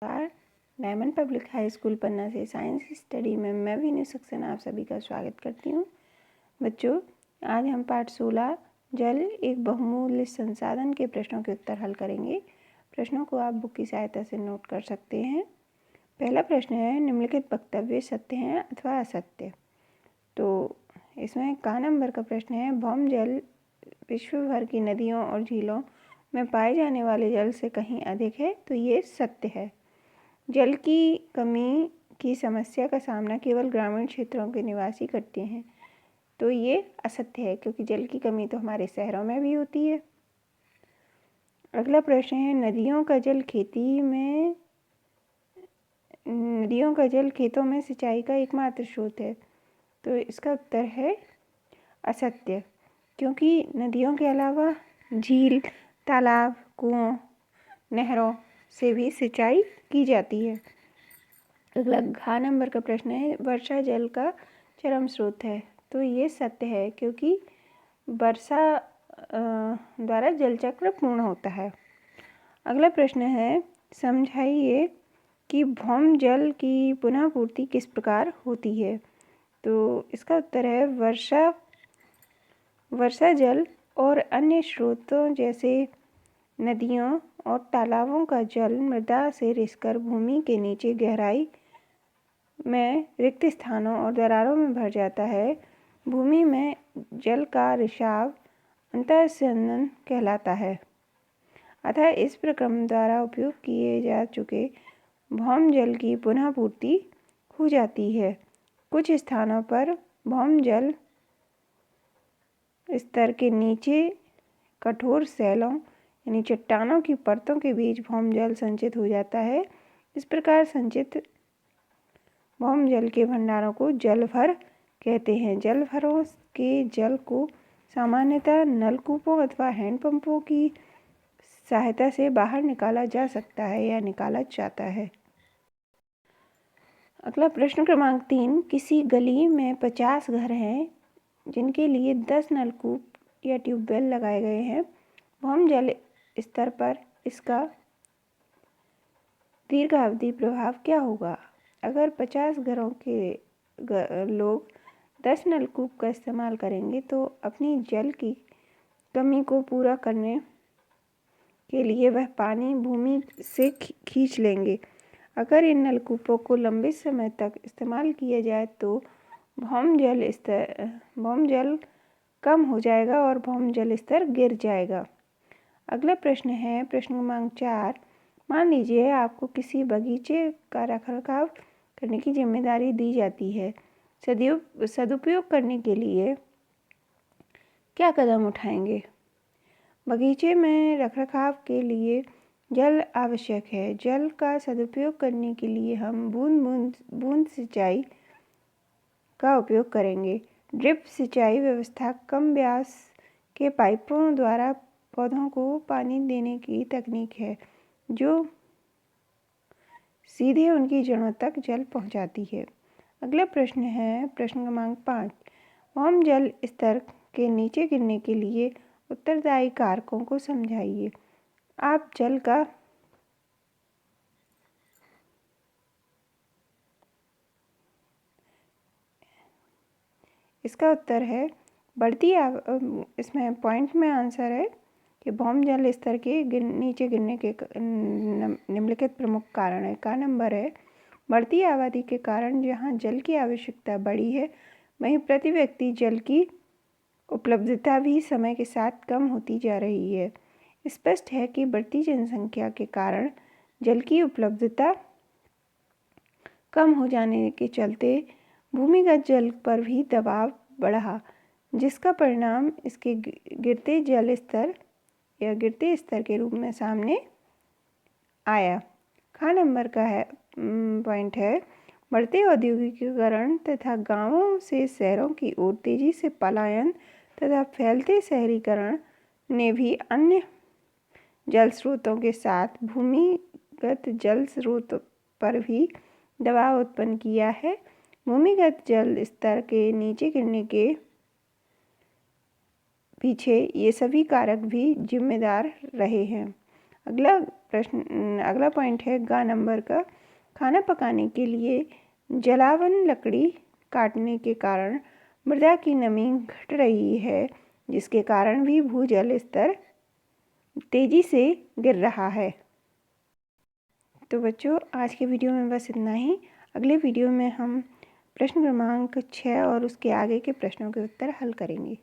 नमस्कार। Diamond public high school पन्ना से science study में मैं विनू सक्सेना आप सभी का स्वागत करती हूँ। बच्चों, आज हम पाठ 16 जल एक बहुमूल्य संसाधन के प्रश्नों के उत्तर हल करेंगे। प्रश्नों को आप बुक की सहायता से नोट कर सकते हैं। पहला प्रश्न है, निम्नलिखित वक्तव्य सत्य हैं अथवा असत्य। तो इसमें का नंबर का प्रश्न है, भौम जल विश्व भर की नदियों और झीलों में पाए जाने वाले जल से कहीं अधिक है। तो ये सत्य है। जल की कमी की समस्या का सामना केवल ग्रामीण क्षेत्रों के निवासी करते हैं। तो ये असत्य है, क्योंकि जल की कमी तो हमारे शहरों में भी होती है। अगला प्रश्न है, नदियों का जल खेतों में सिंचाई का एकमात्र स्रोत है। तो इसका उत्तर है असत्य, क्योंकि नदियों के अलावा झील, तालाब, कुओं, नहरों से भी सिंचाई की जाती है। अगला घ नंबर का प्रश्न है, वर्षा जल का चरम स्रोत है। तो ये सत्य है, क्योंकि वर्षा द्वारा जल चक्र पूर्ण होता है। अगला प्रश्न है, समझाइए कि भौम जल की पुनः पूर्ति किस प्रकार होती है। तो इसका उत्तर है, वर्षा जल और अन्य स्रोतों जैसे नदियों और तालाबों का जल मृदा से रिसकर भूमि के नीचे गहराई में रिक्त स्थानों और दरारों में भर जाता है। भूमि में जल का रिसाव अंतःस्यंदन कहलाता है। अतः इस प्रक्रम द्वारा उपयोग किए जा चुके भौम जल की पुनः पूर्ति हो जाती है। कुछ स्थानों पर भौम जल स्तर के नीचे कठोर सैलों यानी चट्टानों की परतों के बीच भौम जल संचित हो जाता है। इस प्रकार संचित भौम जल के भंडारों को जलभर कहते हैं। जलभरों के जल को सामान्यतः नलकूपों अथवा हैंडपंपों की सहायता से बाहर निकाला जा सकता है या निकाला जाता है। अगला प्रश्न क्रमांक 3, किसी गली में 50 घर हैं जिनके लिए 10 नलकूप या ट्यूबवेल लगाए गए हैं। भौम जल स्तर पर इसका दीर्घावधि प्रभाव क्या होगा। अगर 50 घरों के लोग 10 नलकूप का इस्तेमाल करेंगे तो अपनी जल की कमी को पूरा करने के लिए वह पानी भूमि से खींच लेंगे। अगर इन नलकूपों को लंबे समय तक इस्तेमाल किया जाए तो भौम जल कम हो जाएगा और भौम जल स्तर गिर जाएगा। अगला प्रश्न है, प्रश्न क्रमांक 4, मान लीजिए आपको किसी बगीचे का रखरखाव करने की जिम्मेदारी दी जाती है। सदुपयोग करने के लिए क्या कदम उठाएंगे। बगीचे में रखरखाव के लिए जल आवश्यक है। जल का सदुपयोग करने के लिए हम बूंद सिंचाई का उपयोग करेंगे। ड्रिप सिंचाई व्यवस्था कम व्यास के पाइपों द्वारा पौधों को पानी देने की तकनीक है, जो सीधे उनकी जड़ों तक जल पहुंचाती है। अगला प्रश्न है, प्रश्न क्रमांक 5, भौम जल स्तर के नीचे गिरने के लिए उत्तरदायी कारकों को समझाइए। आप जल का इसका उत्तर है इसमें पॉइंट में आंसर है कि भौम जल स्तर के नीचे गिरने के निम्नलिखित प्रमुख कारण है। का नंबर है, बढ़ती आबादी के कारण जहां जल की आवश्यकता बढ़ी है, वहीं प्रति व्यक्ति जल की उपलब्धता भी समय के साथ कम होती जा रही है। स्पष्ट है कि बढ़ती जनसंख्या के कारण जल की उपलब्धता कम हो जाने के चलते भूमिगत जल पर भी दबाव बढ़ा, जिसका परिणाम इसके गिरते स्तर के रूप में सामने आया। खा नंबर का पॉइंट है, बढ़ते औद्योगिकीकरण तथा गांवों से शहरों की ओर तेजी से पलायन तथा फैलते शहरीकरण ने भी अन्य जल स्रोतों के साथ भूमिगत जल स्रोत पर भी दबाव उत्पन्न किया है। भूमिगत जल स्तर के नीचे गिरने के पीछे ये सभी कारक भी जिम्मेदार रहे हैं। अगला अगला पॉइंट है ग नंबर का, खाना पकाने के लिए जलावन लकड़ी काटने के कारण मृदा की नमी घट रही है, जिसके कारण भी भूजल स्तर तेजी से गिर रहा है। तो बच्चों, आज के वीडियो में बस इतना ही। अगले वीडियो में हम प्रश्न क्रमांक 6 और उसके आगे के प्रश्नों के उत्तर हल करेंगे।